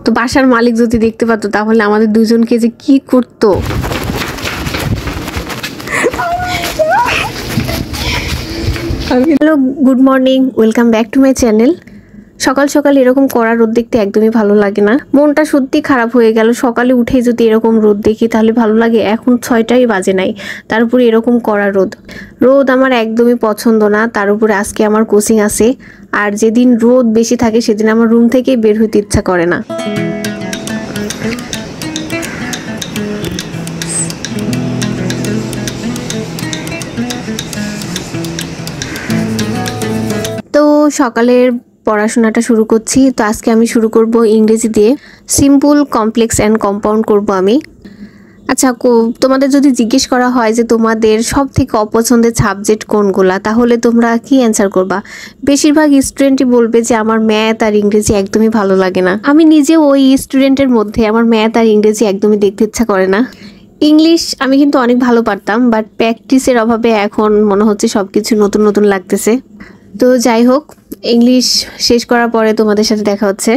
তো বাসার মালিক যদি দেখতে পাতো তাহলে আমাদের দুজনকে যে কি করতো। Hello, good morning, welcome back to my channel. সকাল সকাল এরকম কড়া রোদ দেখতে একদমই ভালো লাগে না, মনটা সত্যি খারাপ হয়ে গেল। সকালে উঠে যদি এরকম রোদ দেখি তাহলে ভালো লাগে। এখন 6টাই বাজে নাই, তার উপরে এরকম কড়া রোদ। রোদ আমার একদমই পছন্দ না, তার উপরে আজকে আমার কোচিং আছে। আর যেদিন রোদ বেশি থাকে সেদিন আমার রুম থেকে বের হইতে ইচ্ছা করে না। তো সকালের পড়াশোনাটা শুরু করছি। তো আজকে আমি শুরু করব ইংরেজি দিয়ে। সিম্পল, কমপ্লেক্স অ্যান্ড কম্পাউন্ড করব আমি। আচ্ছা, তোমাদের যদি জিজ্ঞেস করা হয় যে তোমাদের সব থেকে অপছন্দের সাবজেক্ট কোনগুলা, তাহলে তোমরা কি অ্যান্সার করবা? বেশিরভাগ স্টুডেন্টই বলবে যে আমার ম্যাথ আর ইংরেজি একদমই ভালো লাগে না। আমি নিজে ওই স্টুডেন্টের মধ্যে, আমার ম্যাথ আর ইংরেজি একদমই দেখতে ইচ্ছা করে না। ইংলিশ আমি কিন্তু অনেক ভালো পারতাম, বাট প্র্যাকটিসের অভাবে এখন মনে হচ্ছে সব কিছু নতুন নতুন লাগতেছে। তো যাই হোক, ইংলিশ শেষ করার পরে তোমাদের সাথে দেখা হচ্ছে।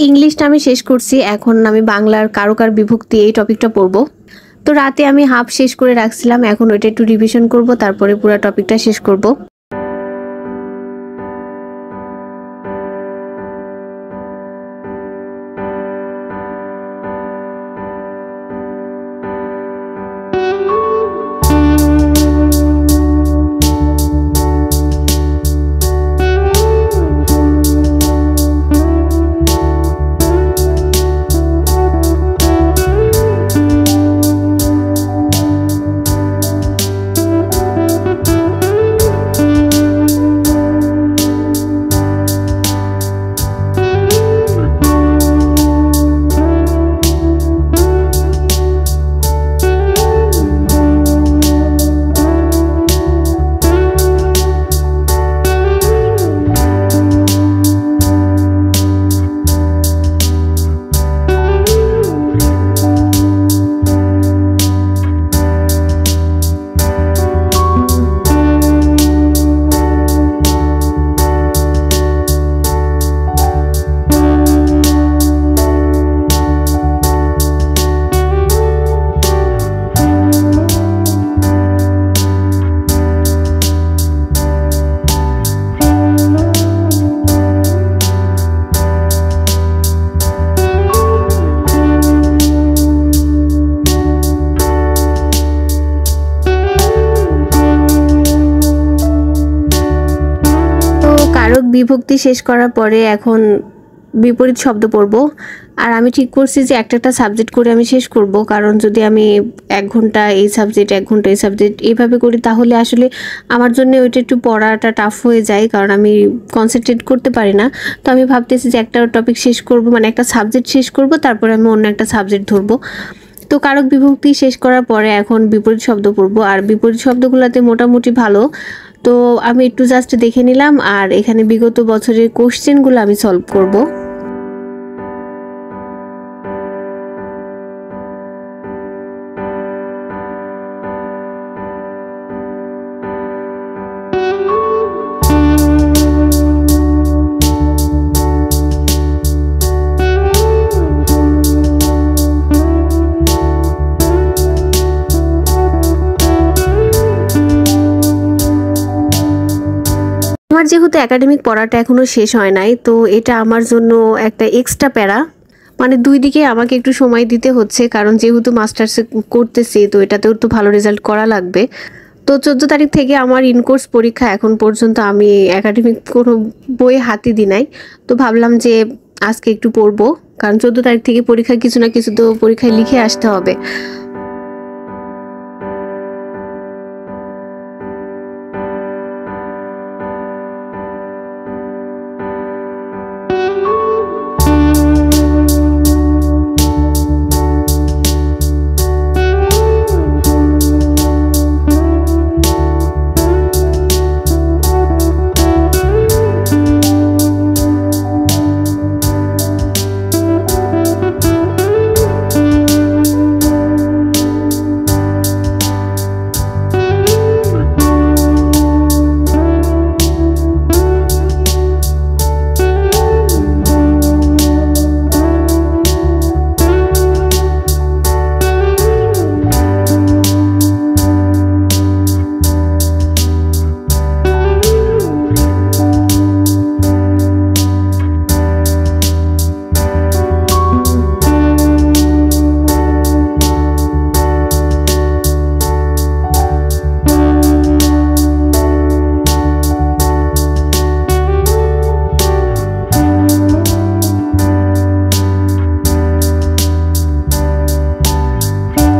ইংলিশটা আমি শেষ করছি, এখন আমি বাংলার কারকার বিভক্তি এই টপিকটা পড়বো। তো রাতে আমি হাফ শেষ করে রাখছিলাম, এখন ওইটা একটু রিভিশন করব, তারপরে পুরো টপিকটা শেষ করব। কারক বিভক্তি শেষ করার পরে এখন বিপরীত শব্দ পড়ব। আর আমি ঠিক করছি যে একটা একটা সাবজেক্ট করে আমি শেষ করব, কারণ যদি আমি 1 ঘন্টা এই সাবজেক্ট 1 ঘন্টা এই সাবজেক্ট এইভাবে করি তাহলে আসলে আমার জন্য ওইটা একটু পড়াটা টাফ হয়ে যায়, কারণ আমি কনসেন্ট্রেট করতে পারি না। তো আমি ভাবতেছি যে একটা টপিক শেষ করব, মানে একটা সাবজেক্ট শেষ করব, তারপরে আমি অন্য একটা সাবজেক্ট ধরবো। তো কারক বিভক্তি শেষ করার পরে এখন বিপরীত শব্দ পড়বো, আর বিপরীত শব্দগুলোতে মোটামুটি ভালো। তো আমি একটু জাস্ট দেখে নিলাম, আর এখানে বিগত বছরের কোশ্চেনগুলো আমি সলভ করব। আমার যেহেতু একাডেমিক পড়াটা এখনো শেষ হয় নাই, তো এটা আমার জন্য একটা এক্সট্রা প্যারা, মানে দুই দিকে আমাকে একটু সময় দিতে হচ্ছে, কারণ যেহেতু মাস্টার্সে করতেছি তো এটাতেও একটু ভালো রেজাল্ট করা লাগবে। তো 14 তারিখ থেকে আমার ইনকোর্স পরীক্ষা, এখন পর্যন্ত আমি একাডেমিক কোনো বই হাতে দিই নাই। তো ভাবলাম যে আজকে একটু পড়বো, কারণ 14 তারিখ থেকে পরীক্ষা, কিছু না কিছু তো পরীক্ষায় লিখে আসতে হবে।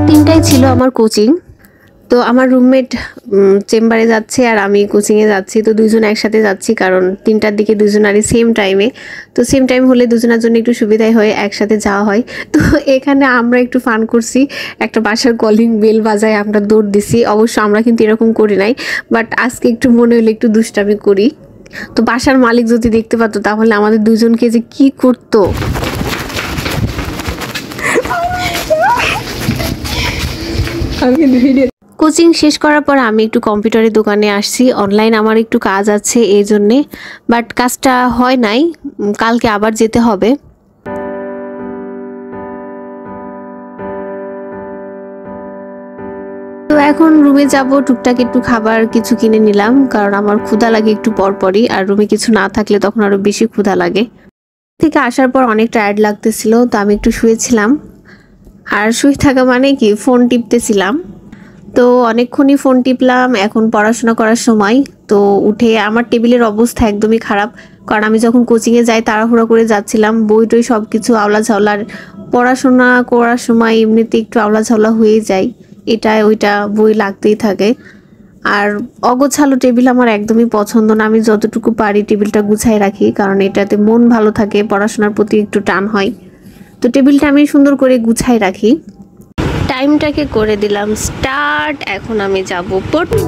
তিনটাই ছিল আমার কোচিং। তো আমার রুমমেট চেম্বারে যাচ্ছে আর আমি কোচিংয়ে যাচ্ছি, তো দুইজন একসাথে যাচ্ছি, কারণ 3টার দিকে দুজনারই সেম টাইমে। তো সেম টাইম হলে দুজনের জন্য একটু সুবিধাই হয়, একসাথে যাওয়া হয়। তো এখানে আমরা একটু ফান করছি, একটা বাসার কলিং বেল বাজায় আমরা দৌড় দিছি। অবশ্য আমরা কিন্তু এরকম করি নাই, বাট আজকে একটু মনে হলে একটু দুষ্টামি করি। তো বাসার মালিক যদি দেখতে পাতো তাহলে আমাদের দুজনকে যে কি করতো। কোচিং শেষ করার পর আমি একটু কম্পিউটারের দোকানে আসছি, অনলাইন আমার একটু কাজ আছে এই জন্যে, বাট কাজটা হয় নাই, কালকে আবার যেতে হবে। তো এখন রুমে যাব, টুকটাক একটু খাবার কিছু কিনে নিলাম, কারণ আমার ক্ষুধা লাগে একটু পরপরই, আর রুমে কিছু না থাকলে তখন আরো বেশি ক্ষুধা লাগে। থেকে আসার পর অনেক টায়ার্ড লাগতেছিল, তো আমি একটু শুয়েছিলাম। আর শুয়ে থাকা মানে কি, ফোন টিপতেছিলাম। তো অনেকক্ষণই ফোন টিপলাম, এখন পড়াশোনা করার সময়। তো উঠে আমার টেবিলের অবস্থা একদমই খারাপ, কারণ আমি যখন কোচিংয়ে যাই তাড়াহুড়া করে যাচ্ছিলাম, বই টই সব কিছু আওলা ঝাওলার। পড়াশোনা করার সময় এমনিতে একটু আওলা ঝাওলা হয়ে যায়, এটা ওইটা বই লাগতেই থাকে। আর অগোছালো টেবিল আমার একদমই পছন্দ না, আমি যতটুকু পারি টেবিলটা গুছাই রাখি, কারণ এটাতে মন ভালো থাকে, পড়াশোনার প্রতি একটু টান হয়। তো টেবিলটা আমি সুন্দর করে গুছাই রাখি। টাইমটাকে করে দিলাম স্টার্ট, এখন আমি যাব পড়তে।